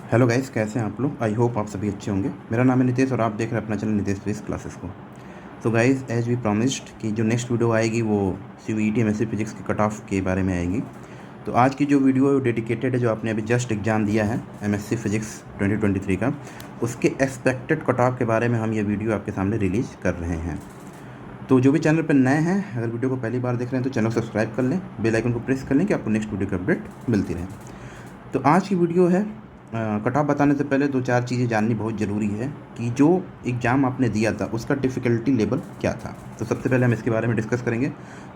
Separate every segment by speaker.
Speaker 1: Hello guys, कैसे हैं आप लोग। आई होप आप सभी अच्छे होंगे। मेरा नाम है नितेश और आप देख रहे हैं अपना चैनल नितेश फिजिक्स क्लासेस को। तो गाइस, एज वी प्रॉमिस्ड कि जो नेक्स्ट वीडियो आएगी वो CVET एमएससी फिजिक्स के कट ऑफ के बारे में आएगी। तो आज की जो वीडियो है वो डेडिकेटेड है जो आपने अभी जस्ट एग्ज़ाम दिया है एमएससी फिजिक्स 2023 का, उसके एक्सपेक्टेड कट ऑफ के बारे में हम ये वीडियो आपके सामने रिलीज़ कर रहे हैं। तो जो भी चैनल पर नए हैं, अगर वीडियो को पहली बार देख रहे हैं तो चैनल सब्सक्राइब कर लें, बेल आइकन को प्रेस कर लें कि आपको नेक्स्ट वीडियो की अपडेट मिलती रहे। तो आज की वीडियो है कट ऑफ बताने से पहले दो चार चीज़ें जाननी बहुत ज़रूरी है कि जो एग्ज़ाम आपने दिया था उसका डिफ़िकल्टी लेवल क्या था। तो सबसे पहले हम इसके बारे में डिस्कस करेंगे।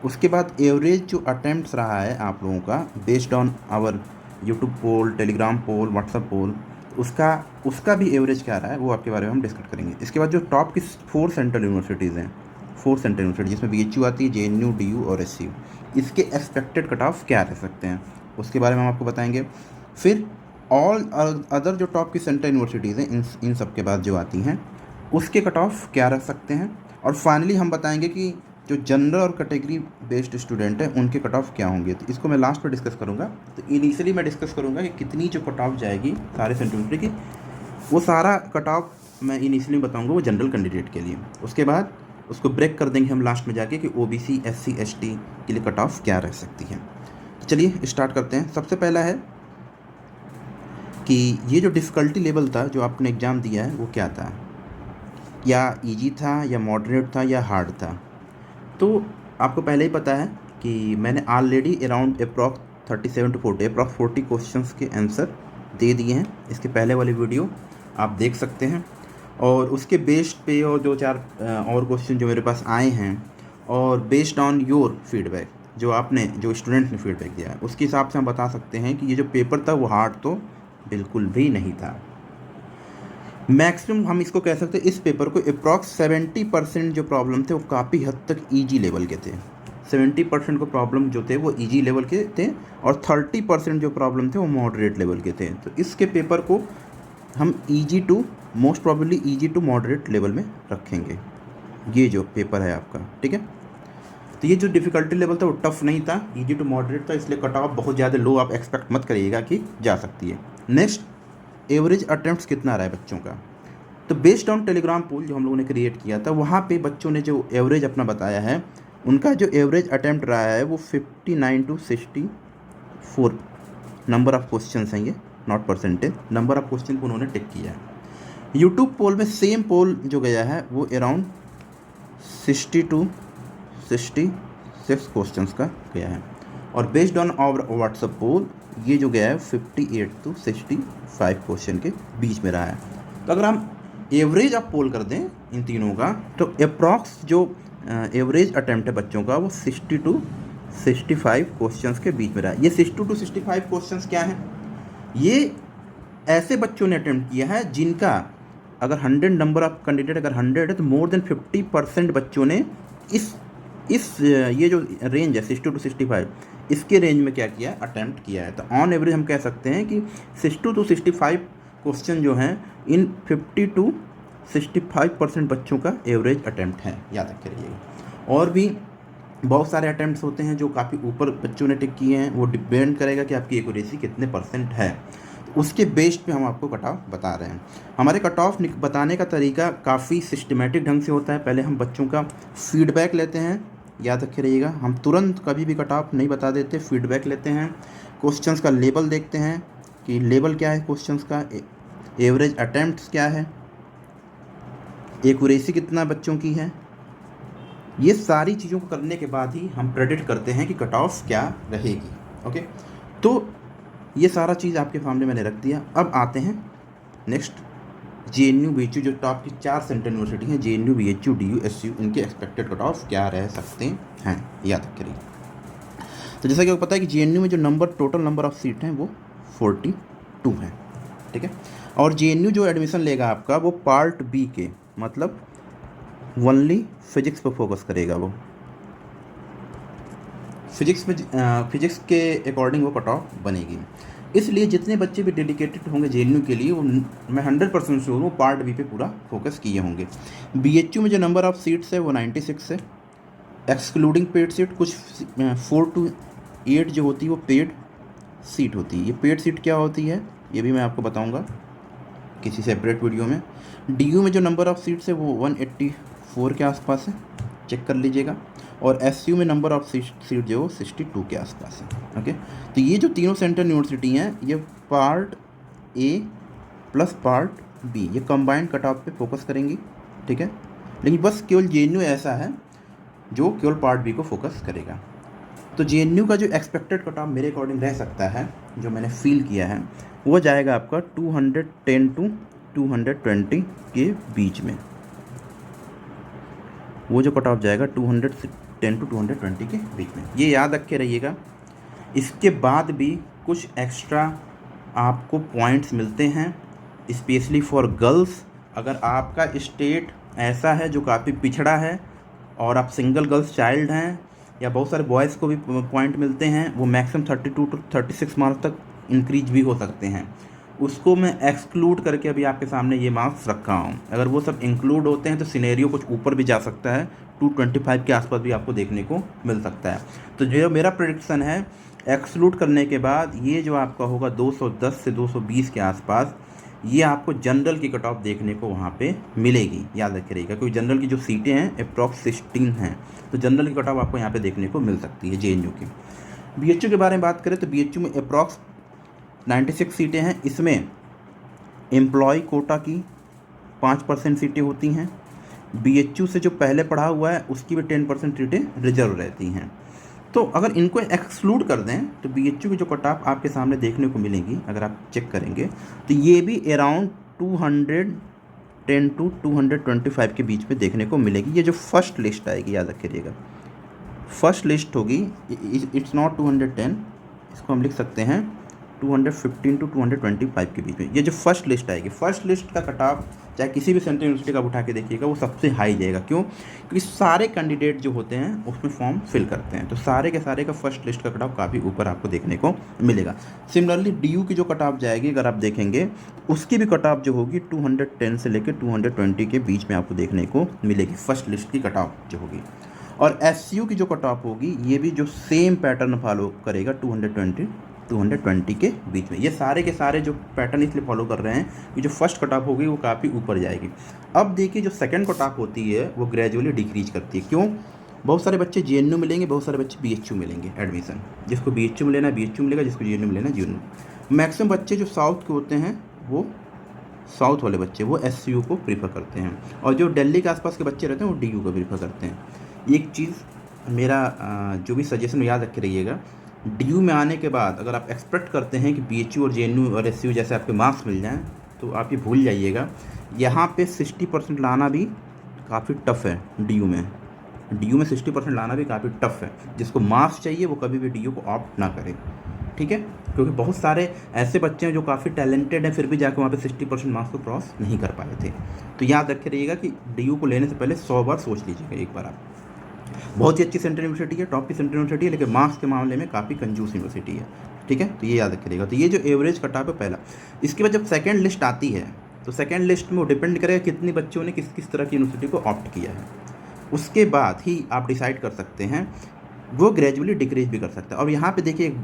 Speaker 1: उसके बाद एवरेज जो अटैम्प्ट्स रहा है आप लोगों का based on our YouTube poll, Telegram poll, WhatsApp poll, उसका भी एवरेज क्या रहा है वो आपके बारे में हम डिस्कस करेंगे। इसके बाद जो टॉप की 4 सेंट्रल यूनिवर्सिटीज़ हैं, 4 सेंट्रल यूनिवर्सिटी जिसमें BHU आती है, JNU, DU और SCU, इसके एक्सपेक्टेड कट ऑफ क्या रह सकते हैं उसके बारे में हम आपको बताएंगे। फिर ऑल अदर जो टॉप की सेंट्रल यूनिवर्सिटीज़ हैं इन सब के बाद जो आती हैं उसके कट ऑफ क्या रह सकते हैं। और फाइनली हम बताएंगे कि जो जनरल और कैटेगरी बेस्ड स्टूडेंट हैं उनके कट ऑफ क्या होंगे। तो इसको मैं लास्ट में डिस्कस करूँगा। तो इनिशियली मैं डिस्कस करूँगा कि कितनी जो कट ऑफ जाएगी सारे सेंट्रल यूनिवर्सिटी की, वो सारा कट ऑफ मैं इनिशियली बताऊँगा वो जनरल कैंडिडेट के लिए। उसके बाद उसको ब्रेक कर देंगे हम लास्ट में जाके कि OBC, SC, ST के लिए कट ऑफ क्या रह सकती है। चलिए स्टार्ट करते हैं। सबसे पहला है कि ये जो डिफ़िकल्टी लेवल था जो आपने एग्ज़ाम दिया है वो क्या था, या इजी था या मॉडरेट था या हार्ड था। तो आपको पहले ही पता है कि मैंने already around approx 37 to 40 approx 40 questions के आंसर दे दिए हैं। इसके पहले वाली वीडियो आप देख सकते हैं। और उसके बेस्ड पे और दो चार और क्वेश्चन जो मेरे पास आए हैं, और बेस्ड ऑन योर फीडबैक जो स्टूडेंट ने फीडबैक दिया है उसके हिसाब से हम बता सकते हैं कि ये जो पेपर था वो हार्ड तो बिल्कुल भी नहीं था। मैक्सिमम हम इसको कह सकते हैं इस पेपर को अप्रॉक्स 70% जो प्रॉब्लम थे वो काफ़ी हद तक ईजी लेवल के थे। 70% को प्रॉब्लम जो थे वो ईजी लेवल के थे और 30% जो प्रॉब्लम थे वो मॉडरेट लेवल के थे। तो इसके पेपर को हम most probably easy to moderate level में रखेंगे, ये जो पेपर है आपका, ठीक है। तो ये जो डिफ़िकल्टी लेवल था वो टफ़ नहीं था, ईजी टू मॉडरेट था, इसलिए कट ऑफ बहुत ज़्यादा लो आप एक्सपेक्ट मत करिएगा कि जा सकती है। नेक्स्ट, एवरेज अटेम्प्ट्स कितना रहा है बच्चों का। तो बेस्ड ऑन टेलीग्राम पोल जो हम लोगों ने क्रिएट किया था वहाँ पे बच्चों ने जो एवरेज अपना बताया है, उनका जो एवरेज अटैम्प्ट रहा है वो 59 to 64 नंबर ऑफ़ क्वेश्चन हैं। ये not percentage, number of question को उन्होंने टिक किया है। यूट्यूब पोल में सेम पोल जो गया है वो अराउंड 60 to 66 क्वेश्चंस का गया है। और बेस्ड ऑन आवर व्हाट्सअप पोल ये जो गया है 58 to 65 क्वेश्चन के बीच में रहा है। तो अगर हम एवरेज आप पोल कर दें इन तीनों का तो अप्रॉक्स जो एवरेज अटैम्प्ट है बच्चों का वो 60 to 65 क्वेश्चंस के बीच में रहा है। ये 60 to 65 क्वेश्चंस क्या हैं, ये ऐसे बच्चों ने अटैम्प्ट किया है जिनका अगर 100 नंबर ऑफ कैंडिडेट अगर 100 है तो मोर देन 50% बच्चों ने इस ये जो रेंज है 60 to 65 इसके रेंज में क्या किया है, अटैम्प्ट किया है। तो ऑन एवरेज हम कह सकते हैं कि 60 to 65 क्वेश्चन जो हैं इन 50 to 65% बच्चों का एवरेज अटैम्प्ट है, याद रख रखिएगा। और भी बहुत सारे अटैम्प्ट्स होते हैं जो काफ़ी ऊपर बच्चों ने टिक किए हैं, वो डिपेंड करेगा कि आपकी एक्यूरेसी कितने % है, तो उसके बेस्ड पे हम आपको कट ऑफ बता रहे हैं। हमारे कट ऑफ बताने का तरीका काफ़ी सिस्टमेटिक ढंग से होता है। पहले हम बच्चों का फीडबैक लेते हैं, याद रखे रहिएगा, हम तुरंत कभी भी कट ऑफ नहीं बता देते, फीडबैक लेते हैं, क्वेश्चंस का लेवल देखते हैं कि लेवल क्या है क्वेश्चंस का, एवरेज अटैम्प्ट्स क्या है, एक्यूरेसी कितना बच्चों की है। ये सारी चीज़ों को करने के बाद ही हम प्रेडिक्ट करते हैं कि कट ऑफ क्या रहेगी। ओके, तो ये सारा चीज़ आपके सामने मैंने रख दिया। अब आते हैं नेक्स्ट, JNU, BHU जो टॉप की 4 सेंट्रल यूनिवर्सिटी हैं, JNU, BHU, DU, SCU, इनके एक्सपेक्टेड कट ऑफ क्या रह सकते हैं, याद करिए। तो जैसा कि आपको पता है कि JNU में जो टोटल नंबर ऑफ सीट हैं वो 42 हैं, ठीक है। और JNU जो एडमिशन लेगा आपका वो पार्ट B के, मतलब ओनली फिजिक्स पर फोकस करेगा, वो फिजिक्स के अकॉर्डिंग वो कट ऑफ बनेगी। इसलिए जितने बच्चे भी डेडिकेटेड होंगे JNU के लिए वो मैं 100% श्योर हूँ पार्ट B पे पूरा फोकस किए होंगे। BHU में जो नंबर ऑफ सीट्स है वो 96 है, एक्सक्लूडिंग पेड सीट। कुछ 4 to 8 जो होती है वो पेड सीट होती है। ये पेड सीट क्या होती है, ये भी मैं आपको बताऊँगा किसी सेपरेट वीडियो में। DU में जो नंबर ऑफ़ सीट्स है वो 184 के आसपास है, चेक कर लीजिएगा। और SU में नंबर ऑफ़ सीट जो 62 के आसपास है। ओके, तो ये जो तीनों सेंट्रल यूनिवर्सिटी हैं ये part A plus part B ये कंबाइंड कट ऑफ पे फोकस करेंगी, ठीक है। लेकिन बस केवल JNU ऐसा है जो केवल पार्ट B को फोकस करेगा। तो JNU का जो एक्सपेक्टेड कट ऑफ मेरे अकॉर्डिंग रह सकता है, जो मैंने फील किया है, वो जाएगा आपका 210 टू 220 के बीच में। वो जो कट ऑफ जाएगा 210 टू 220 के बीच में, ये याद रख के रहिएगा। इसके बाद भी कुछ एक्स्ट्रा आपको पॉइंट्स मिलते हैं स्पेशली फॉर गर्ल्स। अगर आपका स्टेट ऐसा है जो काफ़ी पिछड़ा है और आप सिंगल गर्ल्स चाइल्ड हैं, या बहुत सारे बॉयज़ को भी पॉइंट मिलते हैं, वो मैक्सिमम 32 टू 36 मार्क्स तक इंक्रीज भी हो सकते हैं। उसको मैं एक्सक्लूड करके अभी आपके सामने ये मार्क्स रखा हूँ। अगर वो सब इंक्लूड होते हैं तो सिनेरियो कुछ ऊपर भी जा सकता है, 225 के आसपास भी आपको देखने को मिल सकता है। तो जो मेरा प्रेडिक्शन है, एक्सक्लूड करने के बाद ये जो आपका होगा 210 से 220 के आसपास, ये आपको जनरल की कट ऑफ देखने को वहाँ पे मिलेगी, याद रखिएगा। क्योंकि जनरल की जो सीटें हैं अप्रॉक्स 16 हैं, तो जनरल की कट ऑफ आपको यहाँ पे देखने को मिल सकती है JNU की। BHU के बारे में बात करें तो BHU में अप्रॉक्स 96 सीटें हैं। इसमें एम्प्लॉय कोटा की 5% सीटें होती हैं। BHU से जो पहले पढ़ा हुआ है उसकी भी 10% सीटें रिजर्व रहती हैं। तो अगर इनको एक्सक्लूड कर दें तो BHU की जो कट ऑफ आपके सामने देखने को मिलेंगी, अगर आप चेक करेंगे तो ये भी अराउंड 210 टू 225 के बीच में देखने को मिलेगी। ये जो फर्स्ट लिस्ट आएगी, याद रखिएगा, फर्स्ट लिस्ट होगी, इट्स नॉट 210, इसको हम लिख सकते हैं 215 टू 225 के बीच में। ये जो फर्स्ट लिस्ट आएगी, फर्स्ट लिस्ट का कट ऑफ चाहे किसी भी सेंट्रल यूनिवर्सिटी का उठा के देखिएगा, वो सबसे हाई जाएगा। क्यों? क्योंकि सारे कैंडिडेट जो होते हैं उसमें फॉर्म फिल करते हैं, तो सारे के सारे का फर्स्ट लिस्ट का कट ऑफ काफ़ी ऊपर आपको देखने को मिलेगा। सिमिलरली DU की जो कट ऑफ जाएगी, अगर आप देखेंगे, उसकी भी कट ऑफ जो होगी 210 से लेकर 220 के बीच में आपको देखने को मिलेगी, फर्स्ट लिस्ट की कट ऑफ जो होगी। और SU की जो कट ऑफ होगी, ये भी जो सेम पैटर्न फॉलो करेगा, 220 के बीच में। ये सारे के सारे जो पैटर्न इसलिए फॉलो कर रहे हैं कि जो फर्स्ट कट ऑफ होगी वो काफ़ी ऊपर जाएगी। अब देखिए, जो सेकंड कट ऑफ होती है वो ग्रेजुअली डिक्रीज करती है। क्यों? बहुत सारे बच्चे JNU मिलेंगे, बहुत सारे बच्चे BHU मिलेंगे एडमिशन। जिसको BHU में लेना है BHU मिलेगा, जिसको JNU में लेना है JNU। मैक्सिमम बच्चे जो साउथ के होते हैं, वो साउथ वाले बच्चे वो SU को प्रीफर करते हैं, और जो दिल्ली के आसपास के बच्चे रहते हैं वो DU को प्रीफर करते हैं। एक चीज़ मेरा जो भी सजेशन याद रखे रहिएगा, DU में आने के बाद अगर आप एक्सपेक्ट करते हैं कि BHU और JNU और SU जैसे आपके मार्क्स मिल जाएं, तो आप ये भूल जाइएगा। यहाँ पे 60% लाना भी काफ़ी टफ़ है DU में 60% लाना भी काफ़ी टफ़ है। जिसको मार्क्स चाहिए वो कभी भी DU को ऑप्ट ना करे, ठीक है। क्योंकि बहुत सारे ऐसे बच्चे हैं जो काफ़ी टैलेंटेड हैं, फिर भी जाकर वहाँ पे 60% मार्क्स को क्रॉस नहीं कर पाए थे। तो याद रखे रहिएगा कि DU को लेने से पहले 100 बार सोच लीजिएगा एक बार आप। बहुत ही अच्छी सेंट्रल यूनिवर्सिटी है, टॉप की सेंट्रल यूनिवर्सिटी है, लेकिन मार्क्स के मामले में काफ़ी कंजूस यूनिवर्सिटी है, ठीक है। तो ये याद रखिएगा। तो ये जो एवरेज कट ऑफ है पहला। इसके बाद जब सेकंड लिस्ट आती है, तो सेकंड लिस्ट में वो डिपेंड करेगा कितने बच्चों ने किस किस तरह की यूनिवर्सिटी को ऑप्ट किया है। उसके बाद ही आप डिसाइड कर सकते हैं, वो ग्रेजुअली डिक्रीज भी कर सकता है। और यहाँ पर देखिए,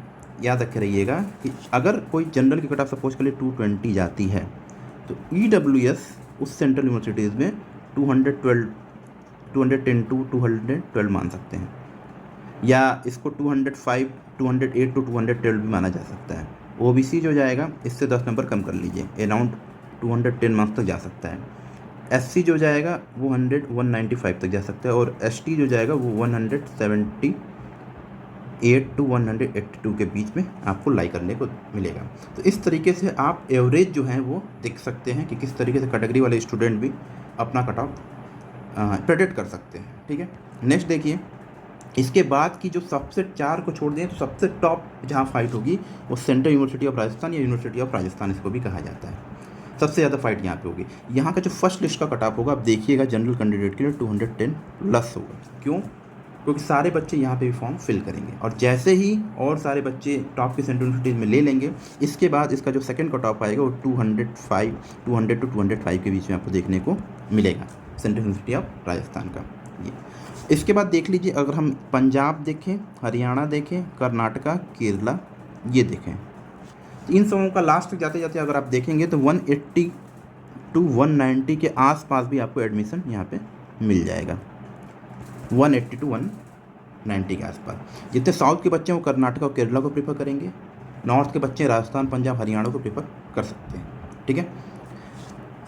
Speaker 1: याद रखे रहिएगा कि अगर कोई जनरल की कट ऑफ सपोज के लिए 220 जाती है, तो EWS उस सेंट्रल यूनिवर्सिटीज़ में 210 टू 212 मान सकते हैं, या इसको 205, 208 टू 212 भी माना जा सकता है। OBC जो जाएगा, इससे 10 नंबर कम कर लीजिए, अराउंड 210 मार्क्स तक जा सकता है। SC जो जाएगा वो 195 तक जा सकता है, और ST जो जाएगा वो 178 टू 182 के बीच में आपको लाई करने को मिलेगा। तो इस तरीके से आप एवरेज जो है वो देख सकते हैं कि किस तरीके से कैटेगरी वाले स्टूडेंट भी अपना कट ऑफ प्रेडिक्ट कर सकते हैं, ठीक है। नेक्स्ट देखिए, इसके बाद की जो सबसे 4 को छोड़ दें तो सबसे टॉप जहाँ फाइट होगी वो सेंट्रल यूनिवर्सिटी ऑफ राजस्थान या यूनिवर्सिटी ऑफ राजस्थान, इसको भी कहा जाता है। सबसे ज़्यादा फाइट यहाँ पे होगी। यहाँ का जो फर्स्ट लिस्ट का कट ऑफ होगा, आप देखिएगा, जनरल कैंडिडेट के लिए 210 प्लस होगा। क्यों? क्योंकि सारे बच्चे यहाँ पे भी फॉर्म फिल करेंगे, और जैसे ही और सारे बच्चे टॉप की सेंट्रल यूनिवर्सिटीज़ में ले लेंगे, इसके बाद इसका जो सेकंड कट ऑफ आएगा वो 200 टू 205 के बीच में आपको देखने को मिलेगा, सेंट्रल यूनिवर्सिटी ऑफ राजस्थान का ये। इसके बाद देख लीजिए, अगर हम पंजाब देखें, हरियाणा देखें, कर्नाटका, केरला ये देखें, इन सबों का लास्ट तक जाते जाते अगर आप देखेंगे तो 180 टू 190 के आसपास भी आपको एडमिशन यहाँ पे मिल जाएगा, 180 टू 190 के आसपास। जितने साउथ के बच्चे हैं वो कर्नाटक और केरला को प्रेफर करेंगे, नॉर्थ के बच्चे राजस्थान, पंजाब, हरियाणा को प्रेफर कर सकते हैं, ठीक है।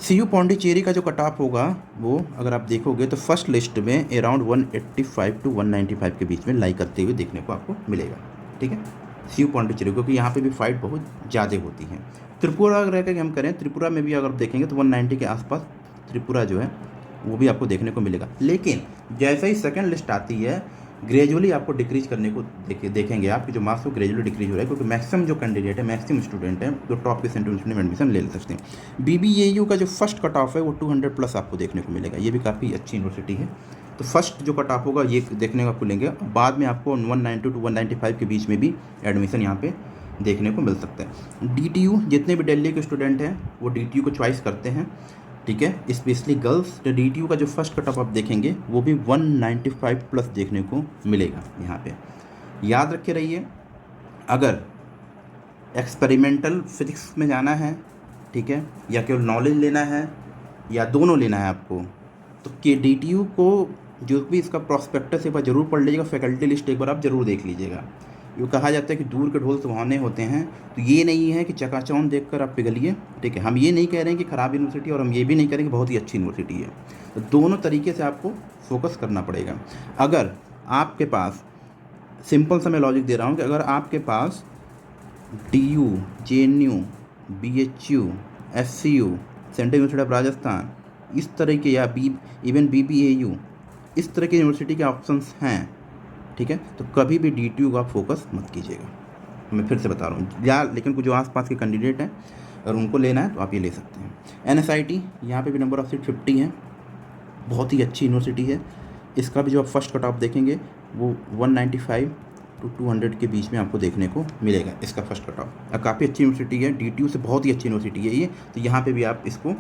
Speaker 1: CU पौंडीचेरी का जो कट ऑफ होगा वो अगर आप देखोगे तो फर्स्ट लिस्ट में अराउंड 185 टू 195 के बीच में लाई करते हुए देखने को आपको मिलेगा, ठीक है। CU पौंडीचेरी, क्योंकि यहाँ पे भी फाइट बहुत ज़्यादा होती है। त्रिपुरा अगर कि हम करें, त्रिपुरा में भी अगर देखेंगे तो 190 के आसपास त्रिपुरा जो है वो भी आपको देखने को मिलेगा। लेकिन जैसे ही सेकेंड लिस्ट आती है ग्रेजुअली आपको डिक्रीज करने को देखेंगे आपके जो मार्क्स वो ग्रेजुअली डिक्रीज हो रहा है, क्योंकि मैक्सिमम जो कैंडिडेट है, मैक्सिमम स्टूडेंट है जो टॉप के सेंटर में एडमिशन ले सकते हैं। BBAU का जो फर्स्ट कट ऑफ है वो 200 प्लस आपको देखने को मिलेगा, ये भी काफ़ी अच्छी यूनिवर्सिटी है। तो फर्स्ट जो कट ऑफ होगा ये देखने को आपको लेंगे, बाद में आपको 190 टू 195 के बीच में भी एडमिशन यहाँ पे देखने को मिल सकता है। DTU, जितने भी दिल्ली के स्टूडेंट हैं वो DTU को चॉइस करते हैं, ठीक है, स्पेशली गर्ल्स। तो DTU का जो फर्स्ट कट ऑफ आप देखेंगे वो भी 195 प्लस देखने को मिलेगा यहाँ पे। याद रखे रहिए, अगर एक्सपेरिमेंटल फिजिक्स में जाना है, ठीक है, या केवल नॉलेज लेना है या दोनों लेना है आपको, तो DTU को जो भी इसका प्रॉस्पेक्टस एक बार ज़रूर पढ़ लीजिएगा, फैकल्टी लिस्ट एक बार आप ज़रूर देख लीजिएगा। ये कहा जाता है कि दूर के ढोल सुहाने होते हैं, तो ये नहीं है कि चकाचौंध देखकर आप पिघलिए, ठीक है। हम ये नहीं कह रहे हैं कि ख़राब यूनिवर्सिटी और हम ये भी नहीं कह रहे हैं कि बहुत ही अच्छी यूनिवर्सिटी है। तो दोनों तरीके से आपको फोकस करना पड़ेगा। अगर आपके पास, सिंपल सा मैं लॉजिक दे रहा हूँ कि अगर आपके पास DU, JNU, BHU, SCU, central university of Rajasthan, इस तरह के, या इवन BBAU, इस तरह के यूनिवर्सिटी के ऑप्शंस हैं, ठीक है, तो कभी भी DTU का फोकस मत कीजिएगा। मैं फिर से बता रहा हूँ, या लेकिन कुछ जो आसपास के कैंडिडेट हैं अगर उनको लेना है तो आप ये ले सकते हैं। NSIT, यहाँ पे भी नंबर ऑफ सीट 50 है, बहुत ही अच्छी यूनिवर्सिटी है। इसका भी जो आप फर्स्ट कट ऑफ देखेंगे वो 195 टू 200 के बीच में आपको देखने को मिलेगा, इसका फर्स्ट कट ऑफ। काफ़ी अच्छी यूनिवर्सिटी है, DTU से बहुत ही अच्छी यूनिवर्सिटी है ये, तो यहाँ पर भी आप इसको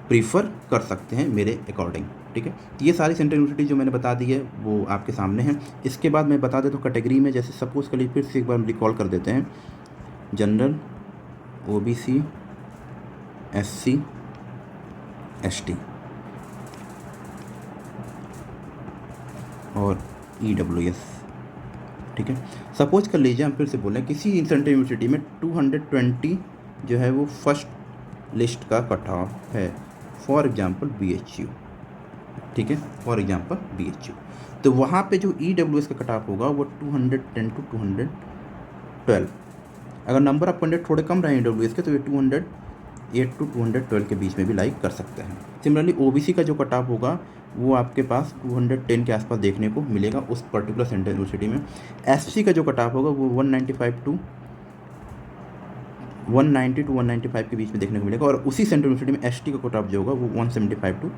Speaker 1: प्रीफर कर सकते हैं मेरे अकॉर्डिंग, ठीक है। तो ये सारी सेंट्रल यूनिवर्सिटी जो मैंने बता दी है वो आपके सामने है। इसके बाद मैं बता देता हूँ कैटेगरी में, जैसे सपोज़ करिए, फिर से एक बार रिकॉल कर देते हैं, जनरल, OBC, SC, ST और EWS, ठीक है। सपोज कर लीजिए, हम फिर से बोलें, किसी सेंट्रल यूनिवर्सिटी में 220 जो है वो फर्स्ट लिस्ट का कट ऑफ है, फॉर एग्जांपल BHU, ठीक है, फॉर एग्जांपल BHU, तो वहाँ पे जो EWS का कट ऑफ होगा वो 210 टू 212। अगर नंबर ऑफ कैंडिडेट थोड़े कम रहे EWS के तो ये 208 टू 212 के बीच में भी लाइक कर सकते हैं। सिमिलरली OBC का जो कट ऑफ होगा वो आपके पास 210 के आसपास देखने को मिलेगा उस पर्टिकुलर सेंट्रल यूनिवर्सिटी में। SC का जो कट ऑफ होगा वो 190 टू 195 के बीच में देखने को मिलेगा, और उसी सेंट्रल यूनिवर्सिटी में ST का कट ऑफ जो होगा वो 175 टू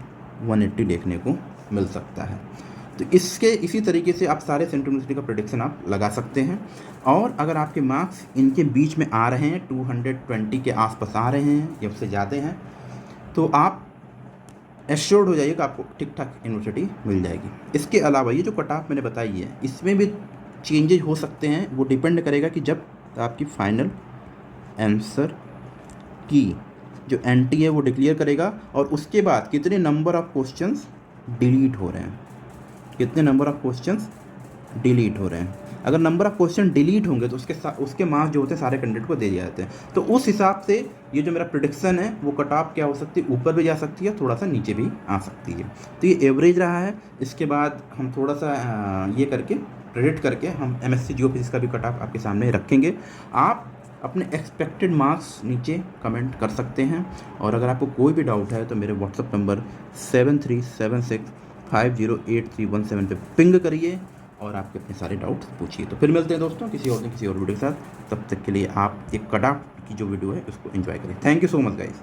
Speaker 1: 180 देखने को मिल सकता है। तो इसी तरीके से आप सारे सेंट्रल यूनिवर्सिटी का प्रेडिक्शन आप लगा सकते हैं। और अगर आपके मार्क्स इनके बीच में आ रहे हैं, 220 के आसपास आ रहे हैं या उससे ज़्यादा हैं, तो आप एश्योर्ड हो जाइए कि आपको ठीक ठाक यूनिवर्सिटी मिल जाएगी। इसके अलावा ये जो कट ऑफ मैंने बताई है, इसमें भी चेंजेज हो सकते हैं, वो डिपेंड करेगा कि जब आपकी फाइनल आंसर की जो NT है वो डिक्लेयर करेगा, और उसके बाद कितने नंबर ऑफ क्वेश्चंस डिलीट हो रहे हैं, कितने नंबर ऑफ क्वेश्चंस डिलीट हो रहे हैं। अगर नंबर ऑफ क्वेश्चन डिलीट होंगे तो उसके मार्क्स जो होते हैं सारे कैंडिडेट को दे दिए जाते हैं। तो उस हिसाब से ये जो मेरा प्रेडिक्शन है वो कट ऑफ क्या हो सकती है, ऊपर भी जा सकती है, थोड़ा सा नीचे भी आ सकती है। तो ये एवरेज रहा है। इसके बाद हम थोड़ा सा ये करके प्रेडिक्ट करके हम MSc जियोफिजिक्स का भी कट ऑफ आपके सामने रखेंगे। आप अपने एक्सपेक्टेड मार्क्स नीचे कमेंट कर सकते हैं, और अगर आपको कोई भी डाउट है तो मेरे व्हाट्सअप नंबर 7376508317 पे पिंग करिए और आपके अपने सारे डाउट्स पूछिए। तो फिर मिलते हैं दोस्तों किसी और वीडियो के साथ। तब तक के लिए आप एक कट ऑफ की जो वीडियो है उसको एंजॉय करें। Thank you so much guys.